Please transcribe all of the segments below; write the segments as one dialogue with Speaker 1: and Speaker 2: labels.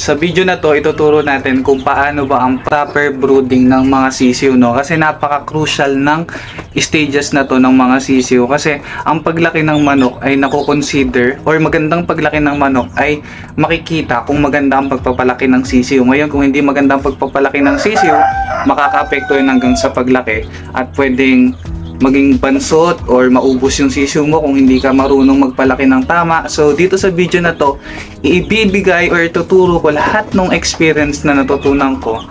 Speaker 1: Sa video na to, ituturo natin kung paano ba ang proper brooding ng mga sisiw, no? Kasi napaka-crucial ng stages na to ng mga sisiw. Kasi ang paglaki ng manok ay nako-consider, or magandang paglaki ng manok ay makikita kung maganda ang pagpapalaki ng sisiw. Ngayon, kung hindi maganda ang pagpapalaki ng sisiw, makaka-apekto yun hanggang sa paglaki at pwedeng maging bansot or maubos yung sisiw mo kung hindi ka marunong magpalaki ng tama. So dito sa video na to, ibibigay or tuturo ko lahat ng experience na natutunan ko,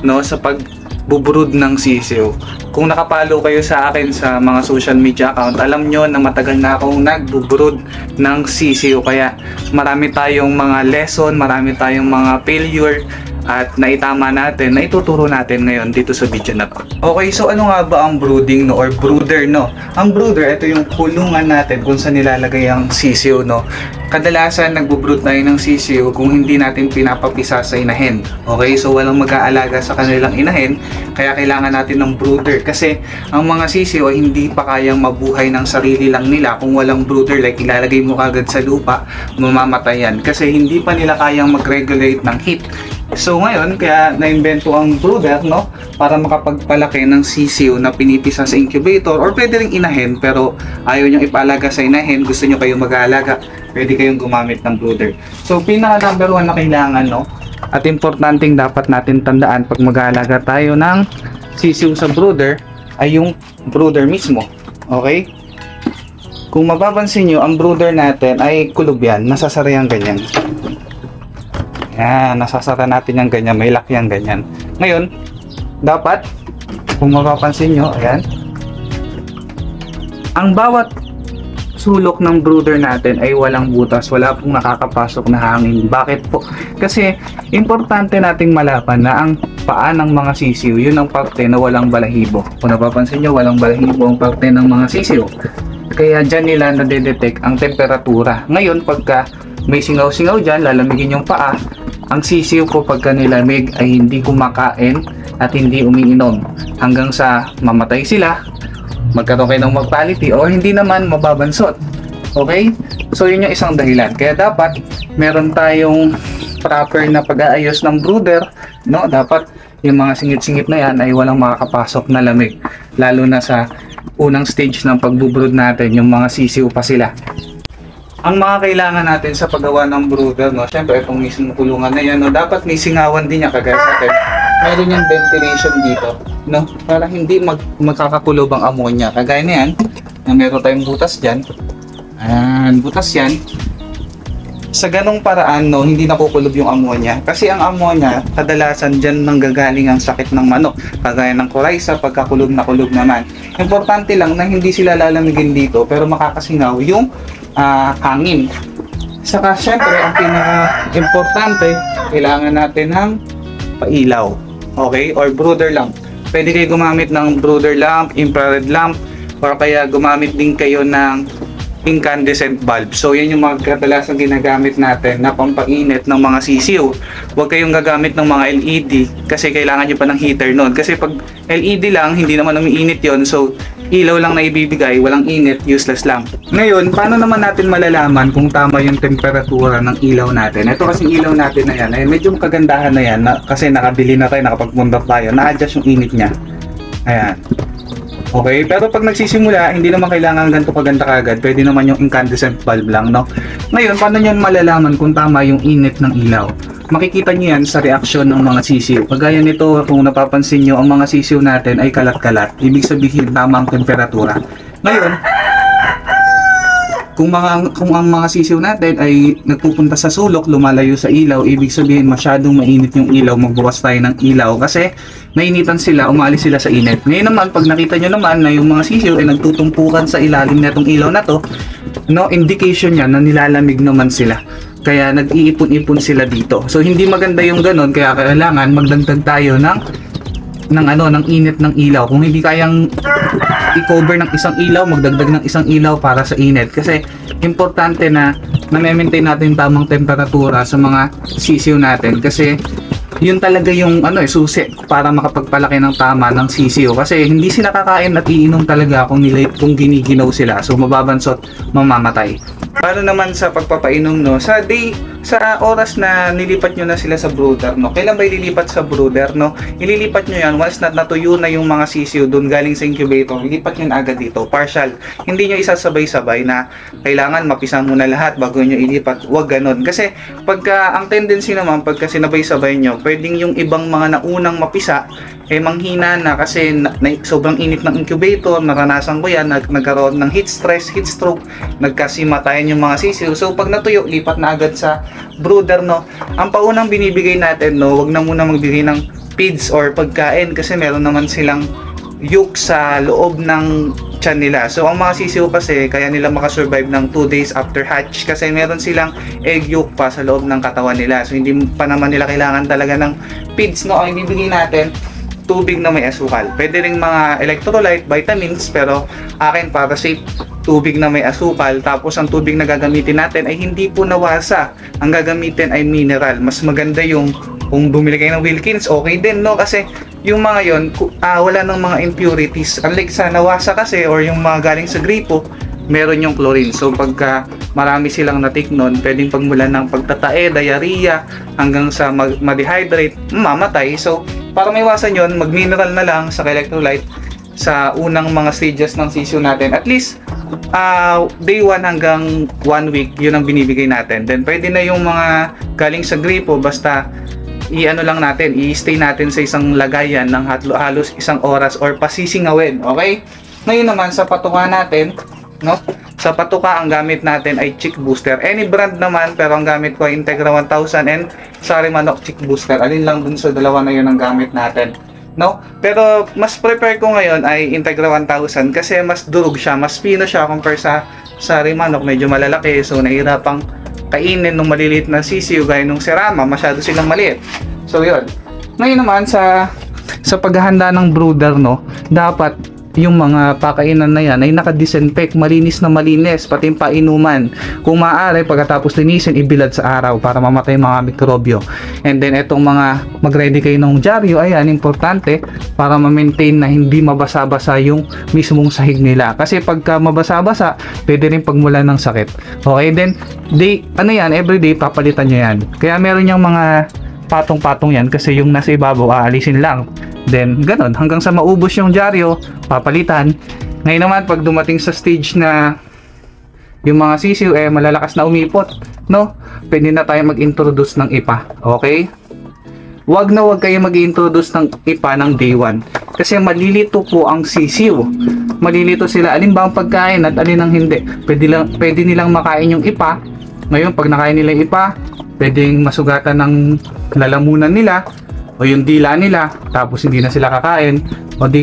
Speaker 1: no, sa pag-brood ng sisiw. Kung nakapalo kayo sa akin sa mga social media account, alam nyo na matagal na akong nag-brood ng sisiw. Kaya marami tayong mga lesson, marami tayong mga failure at naitama natin, na ituturo natin ngayon dito sa video na to. Okay, so ano nga ba ang brooding, no, or brooder, no? Ang brooder, ito yung kulungan natin kung saan nilalagay ang sisiw, no? Kadalasan nagbo-brood tayo ng sisiw kung hindi natin pinapapisa sa inahin. Okay, so walang mag-aalaga sa kanilang inahin, kaya kailangan natin ng brooder. Kasi ang mga sisiw ay hindi pa kayang mabuhay ng sarili lang nila kung walang brooder. Like ilalagay mo kagad sa lupa, mamamatay yan. Kasi hindi pa nila kayang mag-regulate ng heat. So ngayon, kaya na-invento ang brooder, no, para makapagpalaki ng sisiw na pinipisa sa incubator, or pwede ring inahin pero ayaw nyo ipaalaga sa inahin, gusto nyo kayong mag-aalaga, pwede kayong gumamit ng brooder. So pinaka number 1 na kailangan, no, at importanteng dapat natin tandaan pag mag-aalaga tayo ng sisiw sa brooder ay yung brooder mismo. Okay? Kung mapapansin nyo, ang brooder natin ay kulob yan, nasasara yan ganyan. Yan, nasasara natin yung ganyan, may lock yan ganyan. Ngayon, dapat, kung mapapansin nyo, ayan, ang bawat sulok ng brooder natin ay walang butas, wala pong nakakapasok na hangin. Bakit po? Kasi, importante nating malaman na ang paa ng mga sisiw, yun ang parte na walang balahibo. Kung napapansin nyo, walang balahibo ang parte ng mga sisiw. Kaya dyan nila nadedetect ang temperatura. Ngayon, pagka may singaw-singaw dyan, lalamigin yung paa, ang sisiw ko pagka nilamig ay hindi kumakain at hindi umiinom hanggang sa mamatay sila, magkaroon kayo ng mortality, o hindi naman mababansot. Okay? So yun yung isang dahilan. Kaya dapat meron tayong proper na pag-aayos ng brooder, no? Dapat yung mga singit-singit na yan ay walang makakapasok na lamig, lalo na sa unang stage ng pag-brood natin, yung mga sisiw pa sila. Ang mga kailangan natin sa paggawa ng brooder, no, syempre itong mismong kulungan na yan, no, dapat may singawan din niya kagaya sa atin. Meron yung ventilation dito, no, para hindi magkakakulob ang ammonia. Kagaya na yan, na meron tayong butas dyan. Ayan, butas yan. Sa ganong paraan, no, hindi nakukulob yung ammonia. Kasi ang ammonia, kadalasan dyan nanggagaling ang sakit ng manok. Kagaya ng coryza, pagkakulob na kulob naman. Importante lang na hindi sila lalamigin dito, pero makakasingaw yung hangin. Saka syempre, ang pinaka-importante, kailangan natin ng pailaw. Okay? Or brooder lamp. Pwede kayo gumamit ng brooder lamp, infrared lamp, or kaya gumamit din kayo ng incandescent bulb. So yan yung mga kadalasang ginagamit natin na pampainit ng mga sisiw. Huwag kayong gagamit ng mga LED kasi kailangan nyo pa ng heater nun. Kasi pag LED lang, hindi naman umiinit yon. So ilaw lang na ibibigay, walang init, useless lang. Ngayon, paano naman natin malalaman kung tama yung temperatura ng ilaw natin? Ito kasing ilaw natin na yan, ay medyo kagandahan na yan kasi nakabili na tayo, nakapagpundar tayo, na-adjust yung init niya. Ayan. Okay, pero pag nagsisimula, hindi naman kailangan ganito kaganda kagad. Pwede naman yung incandescent bulb lang, no? Ngayon, paano nyo malalaman kung tama yung init ng ilaw? Makikita nyo yan sa reaksyon ng mga sisiw. Kagaya nito, kung napapansin nyo, ang mga sisiw natin ay kalat-kalat. Ibig sabihin, tama ang temperatura. Ngayon, kung ang mga sisiw natin ay nagpupunta sa sulok, lumalayo sa ilaw, ibig sabihin masyadong mainit yung ilaw, magbukas tayo ng ilaw kasi nainitan sila, umalis sila sa init. Ngayon naman, pag nakita nyo naman na yung mga sisiw ay nagtutumpukan sa ilalim na itong ilaw na to, no, indication yan na nilalamig naman sila. Kaya nag-iipon-ipon sila dito. So hindi maganda yung ganon, kaya kailangan magdagdag tayo ng init ng ilaw. Kung hindi kayang i-cover ng isang ilaw, magdagdag ng isang ilaw para sa init. Kasi importante na na-maintain natin tamang temperatura sa mga sisiw natin. Kasi yun talaga yung susi para makapagpalaki ng tama ng sisiw. Kasi hindi sila kakain at iinom talaga kung giniginaw sila. So mababansot, mamamatay. Paano naman sa pagpapainom, no? Sa sa oras na nilipat nyo na sila sa brooder, no? Kailan ba ililipat sa brooder, no? Ililipat nyo yan once na natuyo na yung mga sisiyo doon galing sa incubator. Ilipat nyo na agad dito, partial. Hindi nyo isasabay-sabay na kailangan mapisa muna lahat bago nyo ilipat. Huwag ganun. Kasi pagka, ang tendency naman, pagka sinabay-sabay nyo, pwedeng yung ibang mga naunang mapisa, manghina na kasi sobrang init ng incubator. Naranasan ko yan, nagkaroon ng heat stress, heat stroke, nagkasimatayan yung mga sisiyo. So pag natuyo, lipat na agad sa brooder, no? Ang paunang binibigay natin, no, wag na muna magbigay ng feeds or pagkain kasi meron naman silang yolk sa loob ng tiyan nila. So ang mga sisiyo kasi kaya nila makasurvive ng 2 days after hatch kasi meron silang egg yolk pa sa loob ng katawan nila. So hindi pa naman nila kailangan talaga ng feeds, no? Ang ibibigay natin, tubig na may asukal. Pwede ring mga electrolyte, vitamins, pero akin para safe, tubig na may asukal. Tapos ang tubig na gagamitin natin ay hindi po nawasa. Ang gagamitin ay mineral. Mas maganda yung kung bumili kayo ng Wilkins, okay din, no? Kasi yung mga yon, wala ng mga impurities. Unlike sa nawasa kasi or yung mga galing sa gripo, meron yung chlorine. So pagka marami silang natik nun, pwedeng pagmulan ng pagtatae, diarrhea, hanggang sa ma-dehydrate, mamatay. So para maiwasan yon, mag-mineral na lang sa electrolyte sa unang mga stages ng sisiyo natin. At least day 1 hanggang 1 week, yun ang binibigay natin. Then pwede na yung mga galing sa gripo, basta i-ano lang natin, i-stay natin sa isang lagayan ng halos 1 oras or pasisingawin. Okay? Ngayon naman sa patuka natin, no? Sa patuka ang gamit natin ay Chick Booster. Any brand naman, pero ang gamit ko ay Integra 1000 and Sari Manok Chick Booster. Alin lang dun sa dalawa na yun ang gamit natin, no? Pero mas prefer ko ngayon ay Integra 1000 kasi mas durog siya, mas pino siya compare sa Sari Manok. Medyo malalaki, so nahihirapang kainin ng maliliit na sisiyo gaya nung Serama, masyado silang maliit. So yun. Ngayon naman sa paghahanda ng brooder, no, dapat yung mga pakainan na yan ay naka-disinfect, malinis na malinis, pati yung painuman. Kung maaari, pagkatapos linisin, ibilad sa araw para mamatay mga mikrobyo. And then, etong mga mag-ready kayo ng dyaryo, ayan, importante para ma-maintain na hindi mabasa-basa yung mismong sahig nila. Kasi pagka mabasa-basa, pwede rin pagmulan ng sakit. Okay, then, everyday, papalitan nyo yan. Kaya meron yung mga patong-patong yan kasi yung nasa ibabaw, aalisin lang. Then, ganun, hanggang sa maubos yung dyaryo, papalitan. Ngayon naman, pag dumating sa stage na yung mga sisiw, malalakas na umipot, no? Pwede na tayo mag-introduce ng IPA, okay? Wag kayo mag-introduce ng IPA ng day 1. Kasi malilito po ang sisiw. Malilito sila, alin ba ang pagkain at alin ang hindi. Pwede nilang makain yung IPA. Ngayon, pag nakain nila yung IPA, pwedeng masugatan ng lalamunan nila o yung dila nila, tapos hindi na sila kakain. O di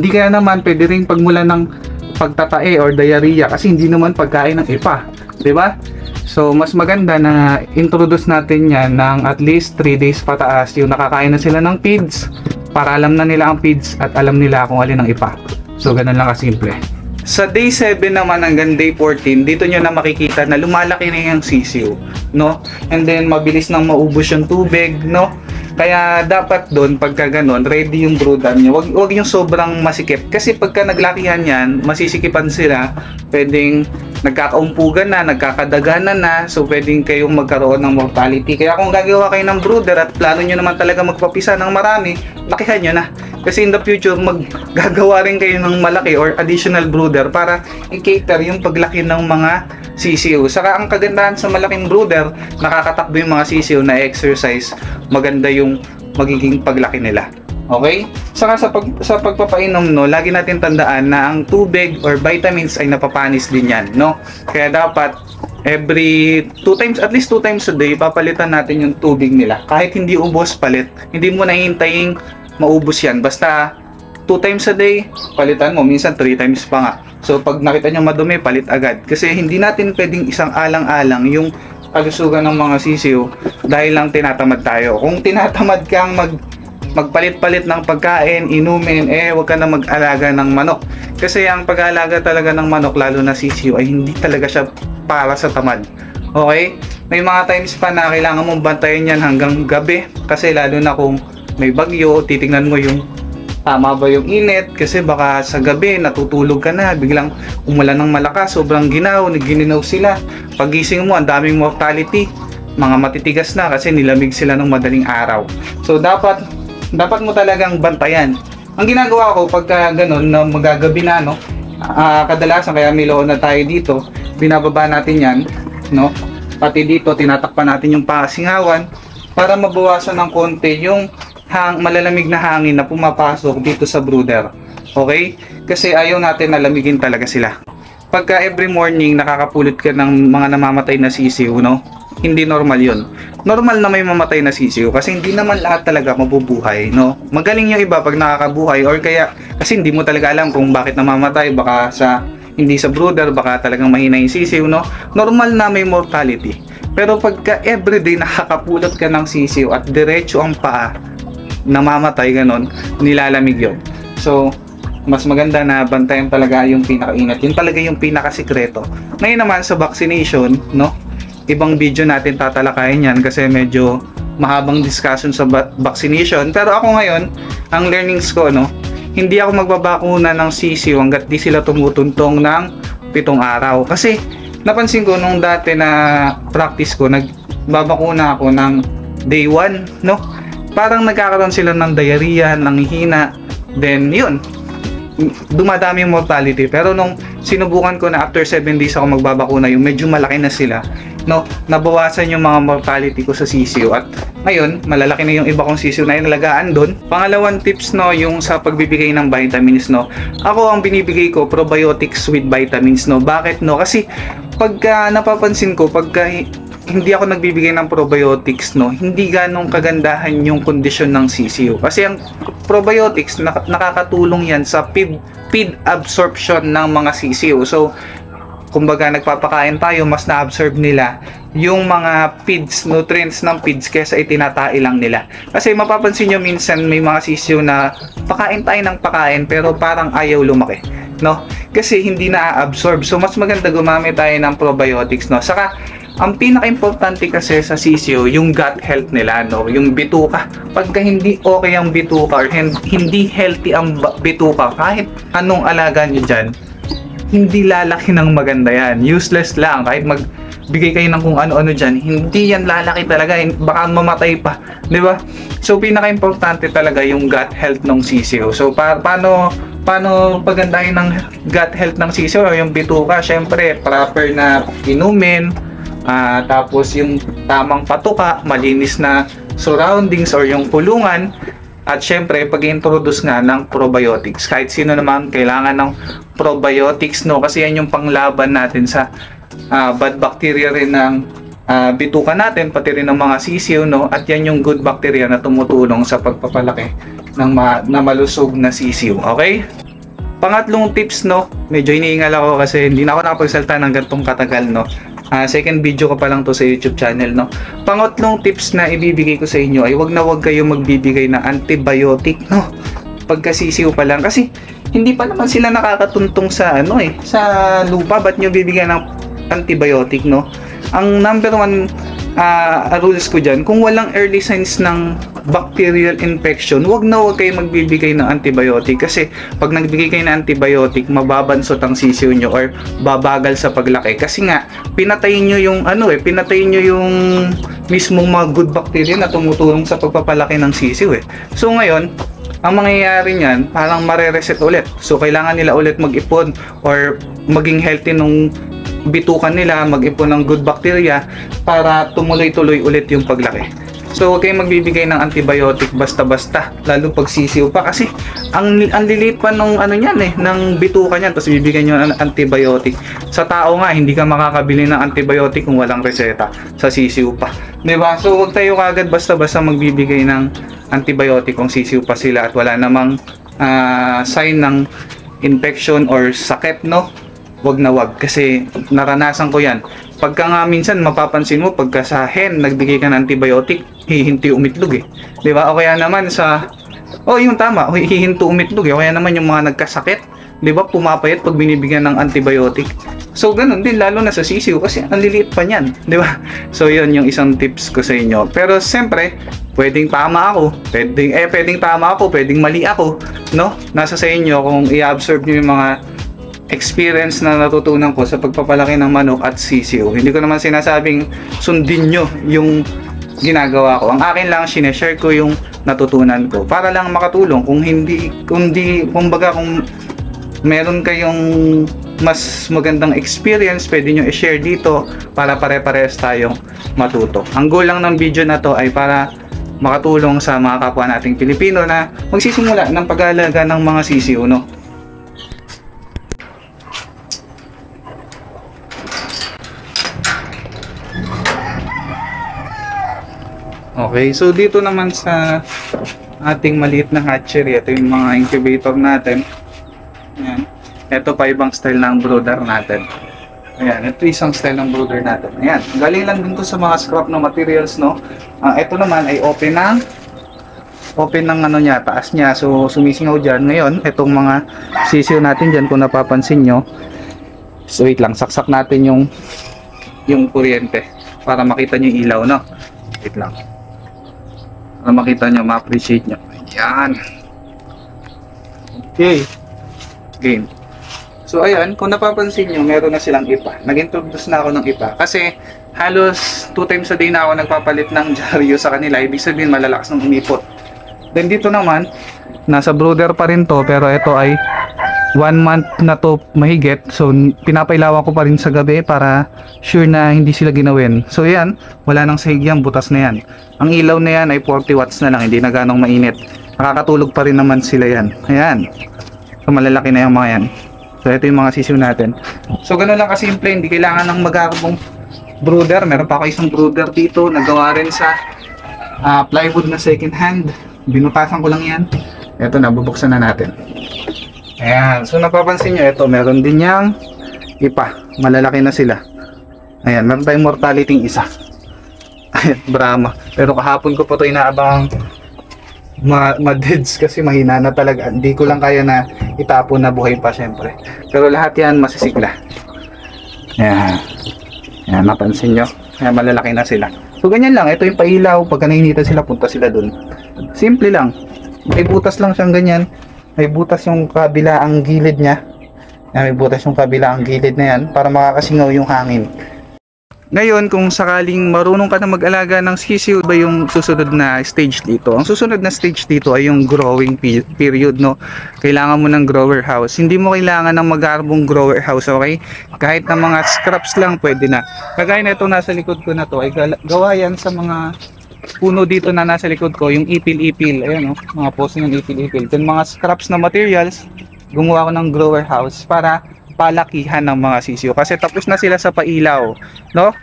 Speaker 1: kaya naman, pwede rin pagmulan ng pagtatae or diarrhea kasi hindi naman pagkain ng IPA, di ba? So mas maganda na introduce natin yan ng at least 3 days pataas, yung nakakain na sila ng feeds para alam na nila ang feeds at alam nila kung alin ang IPA. So ganun lang kasimple. Sa day 7 naman hanggang day 14, dito nyo na makikita na lumalaki na yung sisiw, no? And then mabilis nang maubos yung tubig, no? Kaya dapat doon pagka ganon, ready yung brooder nyo. Wag yung sobrang masikip. Kasi pagka naglakihan yan, masisikipan sila. Pwedeng nagkakaumpugan na, nagkakadaganan na. So pwedeng kayong magkaroon ng mortality. Kaya kung gagawa kayo ng brooder at plano nyo naman talaga magpapisa ng marami, lakihan nyo na. Kasi in the future, maggagawa rin kayo ng malaki or additional brooder para i-cater yung paglaki ng mga sisiw. Saka ang kagandahan sa malaking brooder, nakakatakbo yung mga sisiw na exercise. Maganda yung magiging paglaki nila. Okay? Saka sa pagpapainom, no, lagi natin tandaan na ang tubig or vitamins ay napapanis din yan, no? Kaya dapat every 2 times, at least 2 times a day, papalitan natin yung tubig nila. Kahit hindi ubos, palit. Hindi mo nahintayin maubos yan. Basta 2 times a day, palitan mo. Minsan 3 times pa nga. So pag nakita nyo madumi, palit agad. Kasi hindi natin pwedeng isang alang-alang yung kalusugan ng mga sisiw dahil lang tinatamad tayo. Kung tinatamad kang magpalit-palit ng pagkain, inumin, wag ka na mag-alaga ng manok. Kasi ang pag-aalaga talaga ng manok, lalo na sisiw, ay hindi talaga siya para sa tamad. Okay? May mga times pa na kailangan mong bantayan yan hanggang gabi. Kasi lalo na kung may bagyo, titingnan mo yung tama ba yung init. Kasi baka sa gabi, natutulog ka na, biglang umulan ng malakas, sobrang gininaw sila. Pagising mo, ang daming mortality. mga matitigas na kasi nilamig sila ng madaling araw. So dapat mo talagang bantayan. Ang ginagawa ko pagka ganun na magagabi na, no, kadalasan kaya may loon na tayo dito, binababa natin yan, no, pati dito tinatakpan natin yung pasingawan para mabawasan ng konti yung malalamig na hangin na pumapasok dito sa brooder. Okay? Kasi ayaw natin na lamigin talaga sila. Pagka every morning nakakapulot ka ng mga namamatay na sisiw, no? Hindi normal yun. Normal na may mamatay na sisiw kasi hindi naman lahat talaga mabubuhay, no? Magaling yung iba pag nakakabuhay or kaya kasi hindi mo talaga alam kung bakit namamatay, baka hindi sa brooder, baka talagang mahina yung sisiw, no? Normal na may mortality. Pero pagka everyday nakakapulot ka ng sisiw at diretso ang paa namamatay, ganon, nilalamig yun. So mas maganda na bantayan talaga yung pinakaingat. Yun talaga yung pinakasikreto. Ngayon naman sa vaccination, no? Ibang video natin tatalakayin yan kasi medyo mahabang discussion sa vaccination. Pero ako ngayon, ang learnings ko, no? Hindi ako magbabakuna ng sisiw hanggat di sila tumutuntong ng 7 araw. Kasi napansin ko nung dati na practice ko, nagbabakuna ako ng day 1, no? Parang nagkakaroon sila ng diarrhea, nanghihina. Then yun, dumadami yung mortality. Pero nung sinubukan ko na after 7 days ako magbabakuna, yung medyo malaki na sila, no, nabawasan yung mga mortality ko sa sisiw. At ngayon, malalaki na yung iba kong sisiw na inalagaan doon. Pangalawang tips, no, yung sa pagbibigay ng vitamins, no. Ako ang binibigay ko probiotics with vitamins, no. Bakit, no? Kasi pagka napapansin ko, pagka hindi ako nagbibigay ng probiotics, no, hindi ganong kagandahan yung kondisyon ng sisiw. Kasi ang probiotics, nakakatulong yan sa feed absorption ng mga sisiw. So, kumbaga nagpapakain tayo, mas na-absorb nila yung mga feeds, nutrients ng feeds kaysa itinatay lang nila. Kasi mapapansin nyo minsan may mga sisiw na pakain tayo ng pakain pero parang ayaw lumaki, no? Kasi hindi na-absorb. So, mas maganda gumamit tayo ng probiotics, no? Saka, ang pinaka-importante kasi sa sisiw, yung gut health nila, no? Yung bituka. Pagka hindi okay ang bituka or hindi healthy ang bituka, kahit anong alaga nyo dyan, hindi lalaki ng maganda yan. Useless lang. Kahit magbigay kayo ng kung ano-ano dyan, hindi yan lalaki talaga. Baka mamatay pa. Diba? So, pinaka-importante talaga yung gut health ng sisiw. So, paano pagandahin ng gut health ng sisiw? Yung bituka, syempre, proper na inumin. Tapos yung tamang patuka, malinis na surroundings or yung kulungan, at syempre pag-introduce nga ng probiotics. Kahit sino naman kailangan ng probiotics, no, kasi yan yung panglaban natin sa bad bacteria rin ng bituka natin, pati rin ng mga sisiw, no, at yan yung good bacteria na tumutulong sa pagpapalaki ng na malusog na sisiw. Okay? Pangatlong tips, no, medyo iniingal ako kasi hindi na ako nakapagsalta ng gantong katagal, no. Second video ko pa lang to sa YouTube channel, no. Pangatlong tips na ibibigay ko sa inyo ay wag kayo magbibigay ng antibiotic, no. Pagkasisiw pa lang kasi hindi pa naman sila nakakatuntong sa sa lupa, ba't nyo bibigyan ng antibiotic, no? Ang number one rules ko dyan, kung walang early signs ng bacterial infection, wag kayo magbibigay ng antibiotic kasi pag nagbigay kayo ng antibiotic, mababansot ang sisiw nyo or babagal sa paglaki kasi nga pinatayin nyo yung pinatayin nyo yung mismong mga good bacteria na tumutulong sa pagpapalaki ng sisiw eh. So ngayon, ang mangyayari niyan, parang mare-reset ulit. So kailangan nila ulit mag-ipon or maging healthy nung bitukan nila, mag-ipon ng good bacteria para tumuloy-tuloy ulit yung paglaki. So huwag kayong magbibigay ng antibiotic basta-basta, lalo pag sisiw pa kasi ang liliit pa nung ng bituka niyan, tapos bibigyan niyo ng antibiotic. Sa tao nga hindi ka makakabili ng antibiotic kung walang reseta, sa sisiw pa. 'Di ba? So huwag tayo kagad basta-basta magbibigay ng antibiotic kung sisiw pa sila at wala namang sign ng infection or sakit, no? Wag kasi naranasan ko 'yan. Pagka nga minsan mapapansin mo pagka sa hen nagbigay ka ng antibiotic, hihinto umitlog eh. 'Di ba? O kaya naman yung tama, hihinto umitlog eh. O kaya naman yung mga nagkasakit, 'di ba? Pumapayat pag binibigyan ng antibiotic. So ganun din lalo na sa sisiw kasi ang liliit pa niyan, 'di ba? So 'yun yung isang tips ko sa inyo. Pero siyempre, pwedeng tama ako, pwedeng mali ako, no? Nasa sa inyo kung i-absorb niyo yung mga experience na natutunan ko sa pagpapalaki ng manok at sisiw. Hindi ko naman sinasabing sundin nyo yung ginagawa ko. Ang akin lang, sineshare ko yung natutunan ko para lang makatulong. Kung kumbaga kung meron kayong mas magandang experience, pwede nyo i-share dito para pare-parehas tayong matuto. Ang goal lang ng video na to ay para makatulong sa mga kapwa nating Pilipino na magsisimula ng pag-aalaga ng mga sisiw, no? Okay, so dito naman sa ating maliit na hatchery, ito yung mga incubator natin. Ayan. Ito pa ibang style ng brooder natin. Ayan, ito isang style ng brooder natin. Ayan, galing lang din to sa mga scrap na materials, no? Ito naman ay open ng ano niya, taas niya. So sumisingaw dyan. Ngayon, itong mga sisiw natin dyan, kung napapansin nyo. So wait lang, saksak natin yung kuryente para makita nyo yung ilaw, no? Wait lang. Para makita nyo, ma-appreciate nyo. Ayan. Okay. Game. So ayan, kung napapansin nyo, meron na silang ipa. Nag-introduce na ako ng ipa. Kasi halos 2 times a day na ako nagpapalit ng dyaryo sa kanila. Ibig sabihin malalakas ng umipot. Then dito naman, nasa brooder pa rin to. Pero ito ay 1 month na to mahigit. So pinapailawan ko pa rin sa gabi para sure na hindi sila ginawin. So ayan, wala nang sahig yan, butas na yan. Ang ilaw na yan ay 40 watts na lang, hindi na ganong mainit. Nakakatulog pa rin naman sila yan. Ayan. So malalaki na yung mga yan. So ito yung mga sisiw natin. So ganoon lang kasimple, hindi kailangan ng magkakabong brooder. Meron pa ako isang brooder dito, nagawa rin sa plywood na second hand. Binutasan ko lang yan. Ito na, bubuksan na natin. Ayan, so napapansin nyo, ito meron din yang ipa. Malalaki na sila. Ayan, meron tayong mortality isa. Ayan, Brahma. Pero kahapon ko pa ito inaabang ma-deads kasi mahina na talaga. Hindi ko lang kaya na itapon na buhay pa syempre. Pero lahat yan masisigla. Ayan. Ayan, napansin nyo. Ayan, malalaki na sila. So ganyan lang. Ito yung pailaw. Pagka nainita sila, punta sila dun. Simple lang. May butas lang siyang ganyan. May butas yung kabila ang gilid niya. Ayan, may butas yung kabila ang gilid na yan para makakasingaw yung hangin. Ngayon, kung sakaling marunong ka na mag-alaga ng sisiw, ba yung susunod na stage dito? Ang susunod na stage dito ay yung growing period, no? Kailangan mo ng grower house. Hindi mo kailangan ng magarbong grower house, okay? Kahit na mga scraps lang, pwede na. Kagaya na ito nasa likod ko na to, ay gawa yan sa mga puno dito na nasa likod ko, yung ipil-ipil. Ayan, no? Mga poso ng ipil-ipil. Then mga scraps na materials, gumawa ko ng grower house para palakihan ng mga sisiw kasi tapos na sila sa pailaw, no?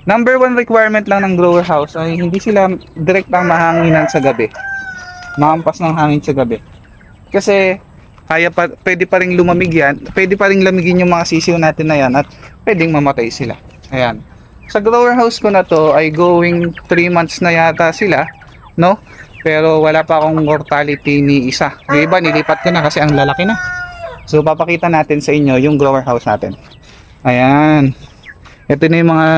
Speaker 1: Number 1 requirement lang ng grower house ay hindi sila direktang mahanginan sa gabi. Maampas ng hangin sa gabi. Kasi pwede pa ring lumamig yan, pwede pa ring lamigin yung mga sisiw natin na yan at pwedeng mamatay sila. Ayan. Sa grower house ko na to ay going 3 months na yata sila, no? Pero wala pa akong mortality ni isa. Yung iba nilipat ko na kasi ang lalaki na. So papakita natin sa inyo yung grower house natin. Ayan. Ito na yung mga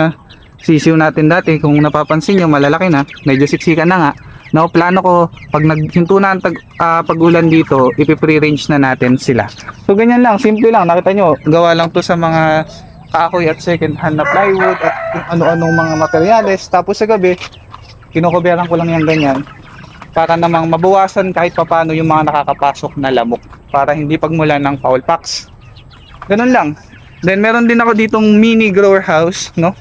Speaker 1: sisiw natin dati. Kung napapansin nyo, malalaki na. Medyo siksikan na nga. Now, plano ko, pag naghinto na ang pag-ulan dito, ipi-pre-range na natin sila. So ganyan lang, simple lang. Nakita nyo, gawa lang to sa mga kahoy at second hand na plywood at kung ano-anong mga materyales. Tapos sa gabi, kinukuberan ko lang yung ganyan para namang mabawasan kahit papano yung mga nakakapasok na lamok para hindi pagmulan ng foul pox. Ganun lang. Then meron din ako ditong mini grower house, no?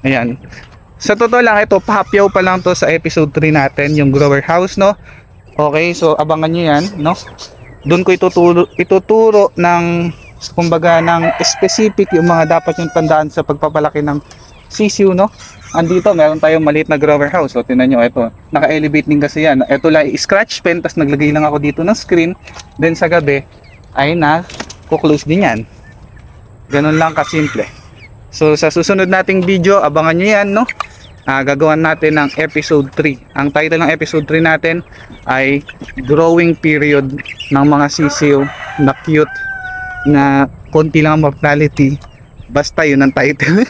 Speaker 1: Ayan. Sa totoo lang, ito pahapyaw pa lang to sa episode 3 natin, yung grower house, no? Okay, so abangan nyo yan, no? Doon ko ituturo ng kumbaga ng specific yung mga dapat yung tandaan sa pagpapalaki ng sisiw, no? Andito meron tayong maliit na grower house. So tingnan nyo, ito naka-elevate din kasi yan. Ito lang scratch pen, tapos naglagay lang ako dito ng screen. Then sa gabi ay na-close din yan. Ganun lang kasimple. So sa susunod nating video, abangan nyo yan, no? Gagawan natin ng episode 3. Ang title ng episode 3 natin ay growing period ng mga sisiw na cute, na konti lang ang mortality. Basta yun ang title.